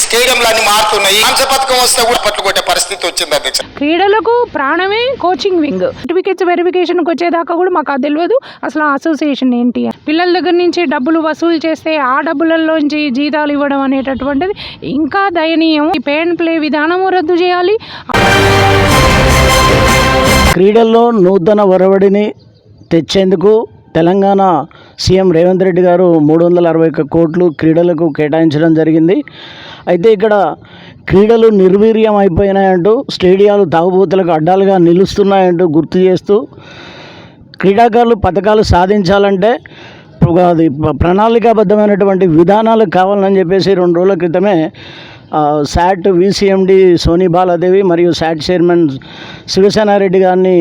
స్టేడియంలు అన్ని మారుతున్నాయి. కాంస్య పథకం వస్తే కూడా పట్లు కొట్టే పరిస్థితి వచ్చింది అధ్యక్ష. క్రీడలకు ప్రాణమే కోచింగ్ వింగ్. సర్టిఫికేట్స్ వెరిఫికేషన్కి వచ్చేదాకా కూడా మాకు అది తెలియదు అసలు అసోసియేషన్ ఏంటి. పిల్లల దగ్గర నుంచి డబ్బులు వసూలు చేస్తే ఆ డబ్బులలోంచి జీతాలు ఇవ్వడం అనేటటువంటిది ఇంకా దయనీయం. ఈ పే అండ్ ప్లే విధానము రద్దు చేయాలి. క్రీడల్లో నూతన ఒరవడిని తెచ్చేందుకు తెలంగాణ సీఎం రేవంత్ రెడ్డి గారు 361 కోట్లు క్రీడలకు కేటాయించడం జరిగింది. అయితే ఇక్కడ క్రీడలు నిర్వీర్యం అయిపోయినాయంటూ, స్టేడియాలు తాగుబోతులకు అడ్డాలుగా నిలుస్తున్నాయంటూ గుర్తు చేస్తూ, క్రీడాకారులు పథకాలు సాధించాలంటే అది ప్రణాళికాబద్ధమైనటువంటి విధానాలు కావాలని చెప్పేసి 2 రోజుల క్రితమే శాట్ విసిఎండి సోనీ బాలాదేవి మరియు శాట్ చైర్మన్ శివసేనారెడ్డి గారిని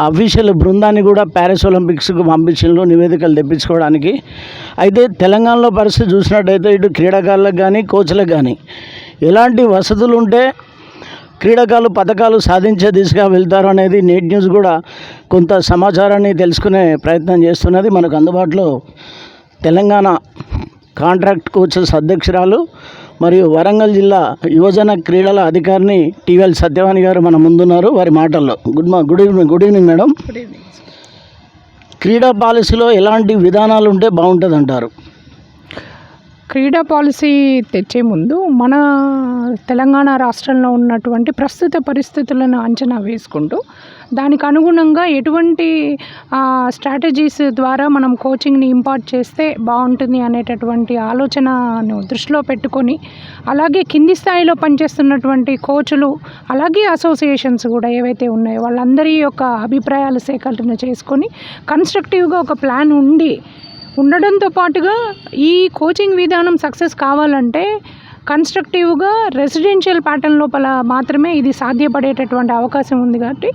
అఫీషియల్ బృందాన్ని కూడా ప్యారిస్ ఒలింపిక్స్కు పంపించిండ్రు నివేదికలు తెప్పించుకోవడానికి. అయితే తెలంగాణలో పరిస్థితి చూసినట్టయితే ఇటు క్రీడాకారులకు కానీ కోచ్లకు కానీ ఎలాంటి వసతులు ఉంటే క్రీడాకారులు పథకాలు సాధించే దిశగా వెళ్తారు అనేది నేట్ న్యూస్ కూడా కొంత సమాచారాన్ని తెలుసుకునే ప్రయత్నం చేస్తున్నది. మనకు అందుబాటులో తెలంగాణ కాంట్రాక్ట్ కోచెస్ అధ్యక్షురాలు మరియు వరంగల్ జిల్లా యువజన క్రీడల అధికారిని టీవీఎల్ సత్యవాణి గారు మన ముందున్నారు. వారి మాటల్లో గుడ్ ఈవినింగ్ మేడం. క్రీడా పాలసీలో ఎలాంటి విధానాలు ఉంటే బాగుంటుంది అంటారు? క్రీడా పాలసీ తెచ్చే ముందు మన తెలంగాణ రాష్ట్రంలో ఉన్నటువంటి ప్రస్తుత పరిస్థితులను అంచనా వేసుకుంటూ దానికి అనుగుణంగా ఎటువంటి స్ట్రాటజీస్ ద్వారా మనం కోచింగ్ని ఇంపార్ట్ చేస్తే బాగుంటుంది అనేటటువంటి ఆలోచనను దృష్టిలో పెట్టుకొని, అలాగే కింది స్థాయిలో పనిచేస్తున్నటువంటి కోచ్లు అలాగే అసోసియేషన్స్ కూడా ఏవైతే ఉన్నాయో వాళ్ళందరి యొక్క అభిప్రాయాలు సేకరణ చేసుకొని కన్స్ట్రక్టివ్గా ఒక ప్లాన్ ఉండడంతో పాటుగా ఈ కోచింగ్ విధానం సక్సెస్ కావాలంటే కన్స్ట్రక్టివ్గా రెసిడెన్షియల్ ప్యాటర్న్ లోపల మాత్రమే ఇది సాధ్యపడేటటువంటి అవకాశం ఉంది. కాబట్టి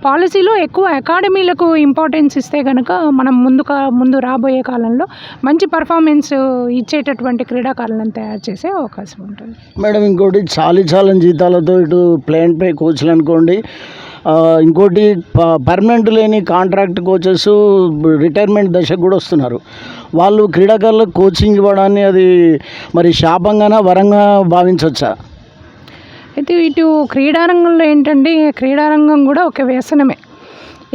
పాలసీలో ఎక్కువ అకాడమీలకు ఇంపార్టెన్స్ ఇస్తే కనుక మనం ముందు రాబోయే కాలంలో మంచి పర్ఫార్మెన్స్ ఇచ్చేటటువంటి క్రీడాకారులను తయారు చేసే అవకాశం ఉంటుంది. మేడం, ఇంకోటి చాలని జీతాలతో ఇటు ప్లేన్ పై కోచ్లు అనుకోండి, ఇంకోటి పర్మనెంట్ లేని కాంట్రాక్ట్ కోచెస్ రిటైర్మెంట్ దశకు కూడా వస్తున్నారు. వాళ్ళు క్రీడాకారులకు కోచింగ్ ఇవ్వడాన్ని అది మరి శాపంగానా వరంగా భావించవచ్చా? అయితే ఇటు క్రీడారంగంలో ఏంటంటే క్రీడారంగం కూడా ఒక వ్యసనమే.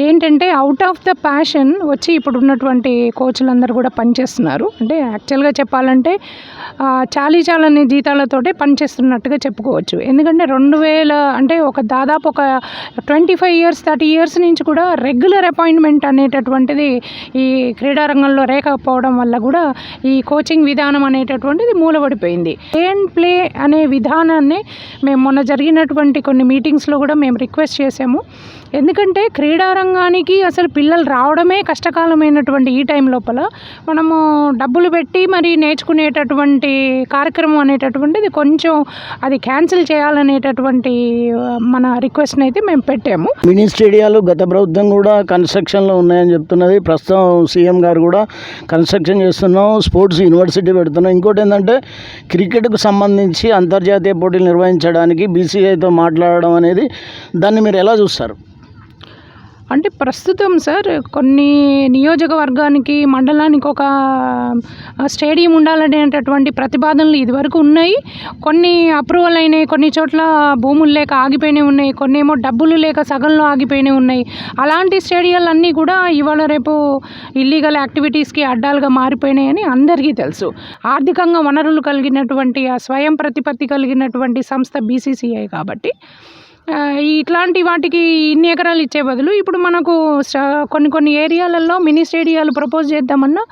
ఏంటంటే అవుట్ ఆఫ్ ద ప్యాషన్ వచ్చి ఇప్పుడు ఉన్నటువంటి కోచ్లందరూ కూడా పనిచేస్తున్నారు. అంటే యాక్చువల్గా చెప్పాలంటే చాలని జీతాలతోటే పనిచేస్తున్నట్టుగా చెప్పుకోవచ్చు. ఎందుకంటే 2000 అంటే దాదాపు ఒక 25 ఇయర్స్ 30 ఇయర్స్ నుంచి కూడా రెగ్యులర్ అపాయింట్మెంట్ అనేటటువంటిది ఈ క్రీడారంగంలో లేకపోవడం వల్ల కూడా ఈ కోచింగ్ విధానం అనేటటువంటిది మూలపడిపోయింది. పే అండ్ ప్లే అనే విధానాన్ని మేము మొన్న జరిగినటువంటి కొన్ని మీటింగ్స్లో కూడా మేము రిక్వెస్ట్ చేసాము. ఎందుకంటే క్రీడారంగానికి అసలు పిల్లలు రావడమే కష్టకాలమైనటువంటి ఈ టైం లోపల మనము డబ్బులు పెట్టి మరి నేర్చుకునేటటువంటి కార్యక్రమం అనేటటువంటిది కొంచెం అది క్యాన్సిల్ చేయాలనేటటువంటి మన రిక్వెస్ట్ని అయితే మేము పెట్టాము. మినీ స్టేడియాలు గత ప్రభుత్వం కూడా కన్స్ట్రక్షన్లో ఉన్నాయని చెప్తున్నది. ప్రస్తుతం సీఎం గారు కూడా కన్స్ట్రక్షన్ చేస్తున్నాం, స్పోర్ట్స్ యూనివర్సిటీ పెడుతున్నాం. ఇంకోటి ఏంటంటే క్రికెట్కు సంబంధించి అంతర్జాతీయ పోటీలు నిర్వహించడానికి బీసీఐతో మాట్లాడడం అనేది, దాన్ని మీరు ఎలా చూస్తారు? అంటే ప్రస్తుతం సార్ కొన్ని నియోజకవర్గానికి మండలానికి ఒక స్టేడియం ఉండాలనేటటువంటి ప్రతిపాదనలు ఇదివరకు ఉన్నాయి. కొన్ని అప్రూవల్ అయినాయి, కొన్ని చోట్ల భూములు లేక ఆగిపోయినవి ఉన్నాయి, కొన్ని ఏమో డబ్బులు లేక సగంలో ఆగిపోయినవి ఉన్నాయి. అలాంటి స్టేడియాలన్నీ కూడా ఇవాళ రేపు ఇల్లీగల్ యాక్టివిటీస్కి అడ్డాలుగా మారిపోయినాయని అందరికీ తెలుసు. ఆర్థికంగా వనరులు కలిగినటువంటి ఆ స్వయం ప్రతిపత్తి కలిగినటువంటి సంస్థ బీసీసీఐ కాబట్టి ఇట్లాంటి వాటికి ఇన్ని ఎకరాలు ఇచ్చే బదులు ఇప్పుడు మనకు కొన్ని ఏరియాలలో మినీ స్టేడియాలు ప్రపోజ్ చేద్దామన్నా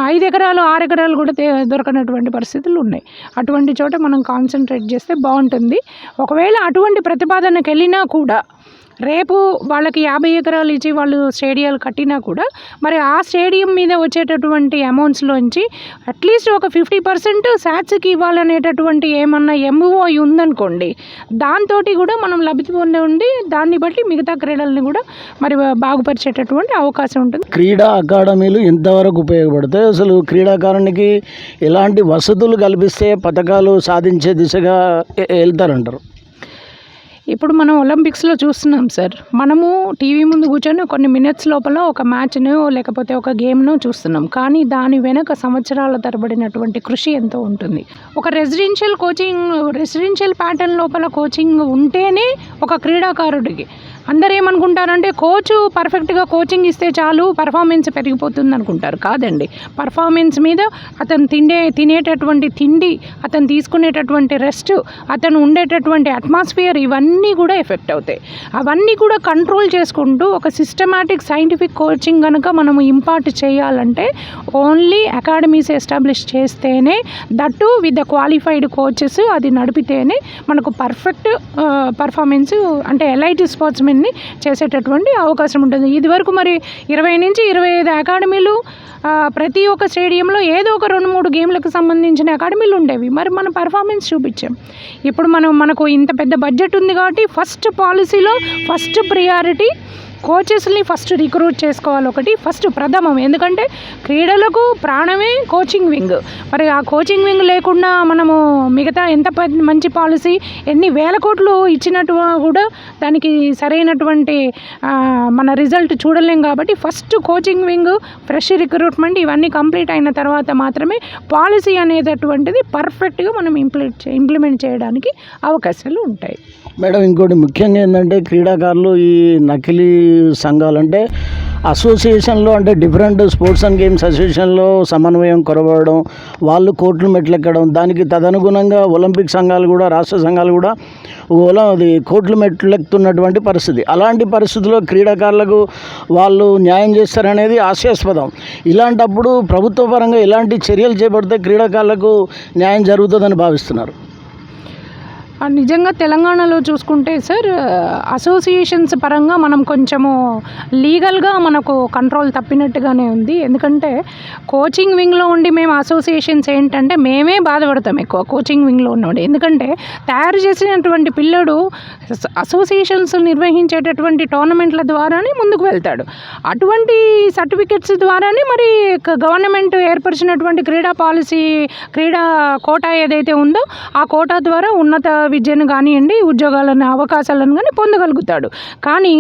5 ఎకరాలు 6 ఎకరాలు కూడా దొరకనటువంటి పరిస్థితులు ఉన్నాయి. అటువంటి చోట మనం కాన్సన్ట్రేట్ చేస్తే బాగుంటుంది. ఒకవేళ అటువంటి ప్రతిపాదనకు వెళ్ళినా కూడా రేపు వాళ్ళకి 50 ఎకరాలు ఇచ్చి వాళ్ళు స్టేడియాలు కట్టినా కూడా మరి ఆ స్టేడియం మీద వచ్చేటటువంటి అమౌంట్స్లోంచి అట్లీస్ట్ ఒక 50% శాట్స్కి ఇవ్వాలనేటటువంటి ఏమన్నా ఎంఓఐ ఉందనుకోండి, దాంతో కూడా మనం లబ్ధి పొంది దాన్ని బట్టి మిగతా క్రీడల్ని కూడా మరి బాగుపరిచేటటువంటి అవకాశం ఉంటుంది. క్రీడా అకాడమీలు ఎంతవరకు ఉపయోగపడతాయి? అసలు క్రీడాకారునికి ఎలాంటి వసతులు కల్పిస్తే పథకాలు సాధించే దిశగా వెళ్తారంటారు? ఇప్పుడు మనం ఒలింపిక్స్లో చూస్తున్నాం సార్. మనము టీవీ ముందు కూర్చొని కొన్ని మినిట్స్ లోపల ఒక మ్యాచ్ను లేకపోతే ఒక గేమ్ను చూస్తున్నాం. కానీ దాని వెనక సంవత్సరాల తరబడినటువంటి కృషి ఎంతో ఉంటుంది. ఒక రెసిడెన్షియల్ ప్యాటర్న్ లోపల కోచింగ్ ఉంటేనే ఒక క్రీడాకారుడికి అందరూ ఏమనుకుంటారంటే కోచ్ పర్ఫెక్ట్గా కోచింగ్ ఇస్తే చాలు పర్ఫార్మెన్స్ పెరిగిపోతుంది అనుకుంటారు. కాదండి, పర్ఫార్మెన్స్ మీద అతను తినేటటువంటి తిండి, అతను తీసుకునేటటువంటి రెస్ట్, అతను ఉండేటటువంటి అట్మాస్ఫియర్, ఇవన్నీ కూడా ఎఫెక్ట్ అవుతాయి. అవన్నీ కూడా కంట్రోల్ చేసుకుంటూ ఒక సిస్టమాటిక్ సైంటిఫిక్ కోచింగ్ కనుక మనము ఇంపార్ట్ చేయాలంటే ఓన్లీ అకాడమీస్ ఎస్టాబ్లిష్ చేస్తేనే, that with the qualified coaches అది నడిపితేనే మనకు పర్ఫెక్ట్ పర్ఫార్మెన్స్ అంటే ఎలైట్ స్పోర్ట్స్మెన్ని చేసేటటువంటి అవకాశం ఉంటుంది. ఇదివరకు మరి 20 నుంచి 25 అకాడమీలు ప్రతి ఒక్క స్టేడియంలో ఏదో ఒక 2-3 గేమ్లకు సంబంధించిన అకాడమీలు ఉండేవి. మరి మనం పర్ఫార్మెన్స్ చూపించాం. ఇప్పుడు మనకు ఇంత పెద్ద బడ్జెట్ ఉంది కాబట్టి ఫస్ట్ పాలసీలో ఫస్ట్ ప్రియారిటీ కోచెస్ని ఫస్ట్ రిక్రూట్ చేసుకోవాలి. ఒకటి ఫస్ట్ ప్రథమం. ఎందుకంటే క్రీడలకు ప్రాణమే కోచింగ్ వింగ్. మరి ఆ కోచింగ్ వింగ్ లేకుండా మనము మిగతా ఎంత మంచి పాలసీ ఎన్ని వేల కోట్లు ఇచ్చినట్టు కూడా దానికి సరైనటువంటి మన రిజల్ట్ చూడలేం. కాబట్టి first coaching wing, fresh recruitment ఇవన్నీ కంప్లీట్ అయిన తర్వాత మాత్రమే పాలసీ అనేటటువంటిది పర్ఫెక్ట్గా మనం ఇంప్లిమెంట్ చేయడానికి అవకాశాలు ఉంటాయి. మేడం, ఇంకోటి ముఖ్యంగా ఏంటంటే క్రీడాకారులు ఈ నకిలీ సంఘాలు అంటే అసోసియేషన్లో అంటే డిఫరెంట్ స్పోర్ట్స్ అండ్ గేమ్స్ అసోసియేషన్లో సమన్వయం కొరవడం, వాళ్ళు కోర్టులు మెట్లెక్కడం, దానికి తదనుగుణంగా ఒలింపిక్ సంఘాలు కూడా రాష్ట్ర సంఘాలు కూడా కోర్టులు మెట్లెక్కుతున్నటువంటి పరిస్థితి. అలాంటి పరిస్థితుల్లో క్రీడాకారులకు వాళ్ళు న్యాయం చేస్తారనేది హాస్యాస్పదం. ఇలాంటప్పుడు ప్రభుత్వ పరంగా ఎలాంటి చర్యలు చేపడితే క్రీడాకారులకు న్యాయం జరుగుతుందని భావిస్తున్నారు? నిజంగా తెలంగాణలో చూసుకుంటే సార్, అసోసియేషన్స్ పరంగా మనం కొంచెము లీగల్గా మనకు కంట్రోల్ తప్పినట్టుగానే ఉంది. ఎందుకంటే కోచింగ్ వింగ్లో ఉండి మేము అసోసియేషన్స్ ఏంటంటే మేమే బాధపడతాం ఎక్కువ కోచింగ్ వింగ్లో ఉన్నవాడు. ఎందుకంటే తయారు చేసినటువంటి పిల్లడు అసోసియేషన్స్ నిర్వహించేటటువంటి టోర్నమెంట్ల ద్వారానే ముందుకు వెళ్తాడు. అటువంటి సర్టిఫికెట్స్ ద్వారానే మరి గవర్నమెంట్ ఏర్పరిచినటువంటి క్రీడా పాలసీ, క్రీడా కోటా ఏదైతే ఉందో ఆ కోటా ద్వారా ఉన్నత విద్యను కానివ్వండి, ఉద్యోగాలను అవకాశాలను కానీ పొందగలుగుతాడు. కానీ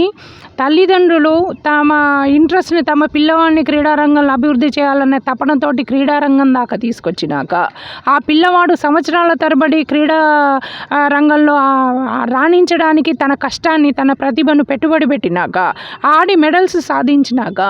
తల్లిదండ్రులు తమ ఇంట్రెస్ట్ని, తమ పిల్లవాడిని క్రీడారంగంలో అభివృద్ధి చేయాలనే తపనతోటి క్రీడారంగం దాకా తీసుకొచ్చినాక ఆ పిల్లవాడు సంవత్సరాల తరబడి క్రీడా రంగంలో రాణించడానికి తన కష్టాన్ని, తన ప్రతిభను పెట్టుబడి పెట్టినాక, ఆడి మెడల్స్ సాధించినాక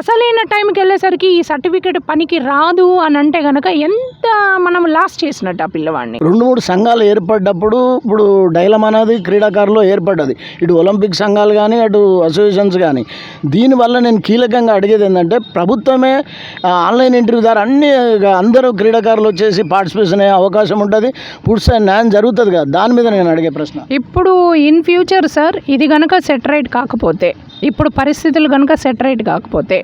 అసలైన టైంకి వెళ్ళేసరికి ఈ సర్టిఫికేట్ పనికి రాదు అని అంటే కనుక ఎంత మనం లాస్ చేసినట్టు ఆ పిల్లవాడిని. 2-3 సంఘాలు ఏర్పడ్డప్పుడు ఇప్పుడు డైలమ్ అనేది క్రీడాకారులో ఏర్పడ్డది. ఇటు ఒలింపిక్ సంఘాలు కానీ అటు అసోసియేషన్స్ కానీ. దీనివల్ల నేను కీలకంగా అడిగేది ఏంటంటే ప్రభుత్వమే ఆన్లైన్ ఇంటర్వ్యూ ద్వారా అందరూ క్రీడాకారులు వచ్చేసి పార్టిసిపేషన్ అయ్యే అవకాశం ఉంటుంది, పూర్తి న్యాయం జరుగుతుంది కదా. దాని మీద నేను అడిగే ప్రశ్న, ఇప్పుడు ఇన్ ఫ్యూచర్ సార్ ఇది కనుక సెటరైట్ కాకపోతే, ఇప్పుడు పరిస్థితులు కనుక సెటరైట్ కాకపోతే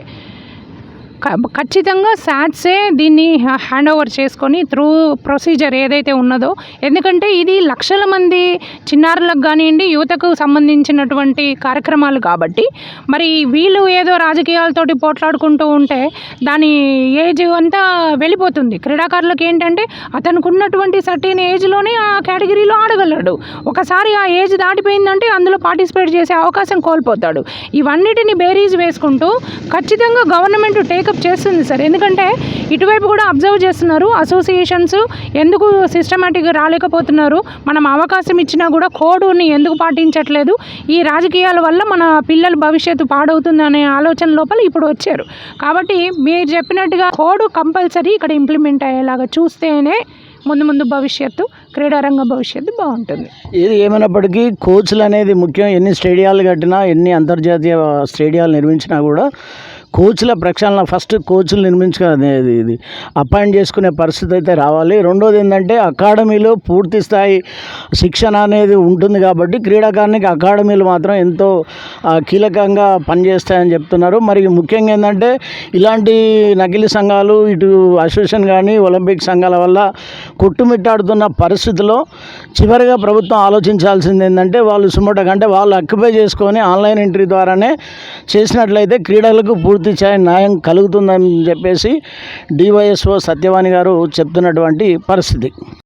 ఖచ్చితంగా శాట్సే దీన్ని హ్యాండ్ ఓవర్ చేసుకొని త్రూ ప్రొసీజర్ ఏదైతే ఉన్నదో, ఎందుకంటే ఇది లక్షల మంది చిన్నారులకు కానివ్వండి, యువతకు సంబంధించినటువంటి కార్యక్రమాలు కాబట్టి మరి వీళ్ళు ఏదో రాజకీయాలతోటి పోట్లాడుకుంటూ ఉంటే దాని ఏజ్ అంతా వెళ్ళిపోతుంది. క్రీడాకారులకు ఏంటంటే అతనికి ఉన్నటువంటి సర్టెన్ ఏజ్లోనే ఆ కేటగిరీలో ఆడగలడు. ఒకసారి ఆ ఏజ్ దాటిపోయిందంటే అందులో పార్టిసిపేట్ చేసే అవకాశం కోల్పోతాడు. ఇవన్నిటిని బేరీజ్ వేసుకుంటూ ఖచ్చితంగా గవర్నమెంట్ టేకప్ చేస్తుంది సార్. ఎందుకంటే ఇటువైపు కూడా అబ్జర్వ్ చేస్తున్నారు, అసోసియేషన్స్ ఎందుకు సిస్టమేటిక్గా రాలేకపోతున్నారు, మనం అవకాశం ఇచ్చినా కూడా కోడ్ని ఎందుకు పాటించట్లేదు, ఈ రాజకీయాల వల్ల మన పిల్లల భవిష్యత్తు పాడవుతుంది అనే ఆలోచన లోపల ఇప్పుడు వచ్చారు. కాబట్టి మీరు చెప్పినట్టుగా కోడ్ కంపల్సరీ ఇక్కడ ఇంప్లిమెంట్ అయ్యేలాగా చూస్తేనే ముందు భవిష్యత్తు, క్రీడారంగ భవిష్యత్తు బాగుంటుంది. ఏది ఏమైనప్పటికీ కోచ్లు అనేది ముఖ్యం. ఎన్ని స్టేడియాలు కట్టినా, ఎన్ని అంతర్జాతీయ స్టేడియాలు నిర్మించినా కూడా కోచ్ల ప్రక్షాళన, ఫస్ట్ కోచ్లు నిర్మించుకునేది ఇది అపాయింట్ చేసుకునే పరిస్థితి అయితే రావాలి. రెండోది ఏంటంటే అకాడమీలో పూర్తి స్థాయి శిక్షణ అనేది ఉంటుంది కాబట్టి క్రీడాకారునికి అకాడమీలు మాత్రం ఎంతో కీలకంగా పనిచేస్తాయని చెప్తున్నారు. మరి ముఖ్యంగా ఏంటంటే ఇలాంటి నకిలీ సంఘాలు, ఇటు అసోసియేషన్ కానీ ఒలింపిక్ సంఘాల వల్ల కొట్టుమిట్టాడుతున్న పరిస్థితిలో చివరిగా ప్రభుత్వం ఆలోచించాల్సింది ఏంటంటే వాళ్ళు సుమటకంటే వాళ్ళు అక్యుపై చేసుకొని ఆన్లైన్ ఎంట్రీ ద్వారానే చేసినట్లయితే క్రీడలకు పూర్తి న్యాయం కలుగుతుందని చెప్పేసి డివైఎస్ఓ సత్యవాణి గారు చెప్తున్నటువంటి పరిస్థితి.